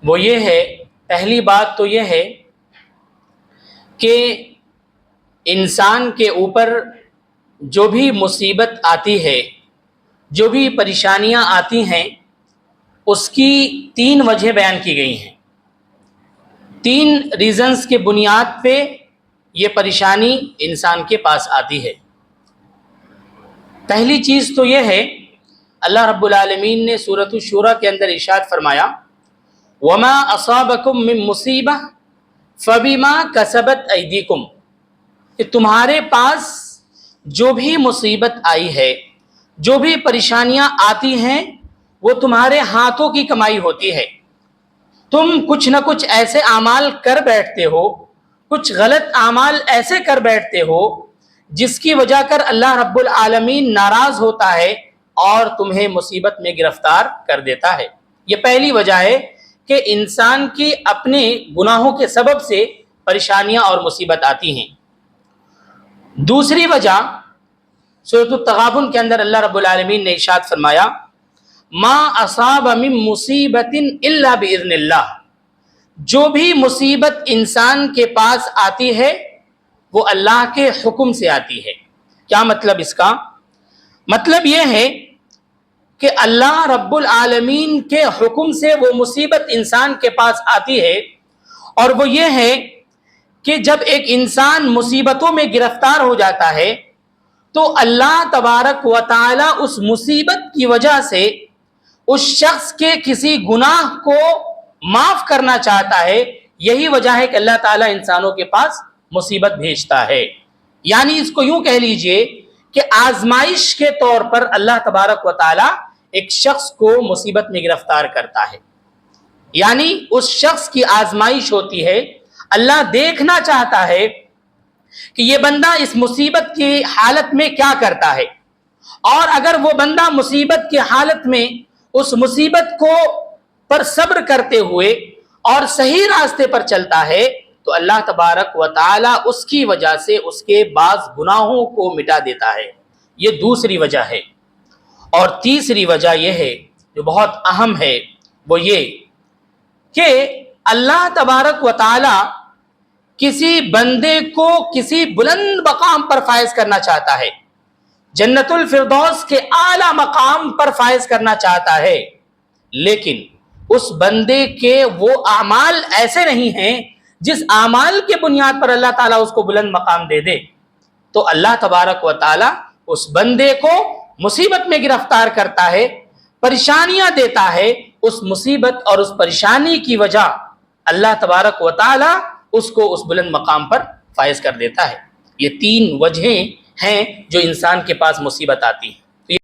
وہ یہ ہے، پہلی بات تو یہ ہے کہ انسان کے اوپر جو بھی مصیبت آتی ہے، جو بھی پریشانیاں آتی ہیں، اس کی 3 وجہ بیان کی گئی ہیں۔ 3 ریزنز کے بنیاد پہ یہ پریشانی انسان کے پاس آتی ہے۔ پہلی چیز تو یہ ہے، اللہ رب العالمین نے سورۃ الشورى کے اندر ارشاد فرمایا وَمَا أَصَابَكُم مِّن مُّصِيبَةٍ فَبِمَا كَسَبَتْ أَيْدِيكُمْ، کہ تمہارے پاس جو بھی مصیبت آئی ہے، جو بھی پریشانیاں آتی ہیں، وہ تمہارے ہاتھوں کی کمائی ہوتی ہے۔ تم کچھ نہ کچھ ایسے اعمال کر بیٹھتے ہو، کچھ غلط اعمال ایسے کر بیٹھتے ہو جس کی وجہ کر اللہ رب العالمین ناراض ہوتا ہے اور تمہیں مصیبت میں گرفتار کر دیتا ہے۔ یہ پہلی وجہ ہے کہ انسان کی اپنے گناہوں کے سبب سے پریشانیاں اور مصیبت آتی ہیں۔ دوسری وجہ سورۃ التغابن کے اندر اللہ رب العالمین نے ارشاد فرمایا ما اصاب من مصیبت الا باذن اللہ، جو بھی مصیبت انسان کے پاس آتی ہے وہ اللہ کے حکم سے آتی ہے۔ کیا مطلب اس کا؟ مطلب یہ ہے کہ اللہ رب العالمین کے حکم سے وہ مصیبت انسان کے پاس آتی ہے، اور وہ یہ ہے کہ جب ایک انسان مصیبتوں میں گرفتار ہو جاتا ہے تو اللہ تبارک و تعالی اس مصیبت کی وجہ سے اس شخص کے کسی گناہ کو معاف کرنا چاہتا ہے۔ یہی وجہ ہے کہ اللہ تعالیٰ انسانوں کے پاس مصیبت بھیجتا ہے۔ یعنی اس کو یوں کہہ لیجئے کہ آزمائش کے طور پر اللہ تبارک و تعالیٰ ایک شخص کو مصیبت میں گرفتار کرتا ہے، یعنی اس شخص کی آزمائش ہوتی ہے۔ اللہ دیکھنا چاہتا ہے کہ یہ بندہ اس مصیبت کی حالت میں کیا کرتا ہے، اور اگر وہ بندہ مصیبت کی حالت میں اس مصیبت کو پر صبر کرتے ہوئے اور صحیح راستے پر چلتا ہے تو اللہ تبارک و تعالی اس کی وجہ سے اس کے بعض گناہوں کو مٹا دیتا ہے۔ یہ دوسری وجہ ہے۔ اور تیسری وجہ یہ ہے جو بہت اہم ہے، وہ یہ کہ اللہ تبارک و تعالی کسی بندے کو کسی بلند مقام پر فائز کرنا چاہتا ہے، جنت الفردوس کے اعلیٰ مقام پر فائز کرنا چاہتا ہے، لیکن اس بندے کے وہ اعمال ایسے نہیں ہیں جس اعمال کے بنیاد پر اللہ تعالیٰ اس کو بلند مقام دے دے، تو اللہ تبارک و تعالیٰ اس بندے کو مصیبت میں گرفتار کرتا ہے، پریشانیاں دیتا ہے۔ اس مصیبت اور اس پریشانی کی وجہ اللہ تبارک و تعالیٰ اس کو اس بلند مقام پر فائز کر دیتا ہے۔ یہ 3 وجہیں ہیں جو انسان کے پاس مصیبت آتی ہے۔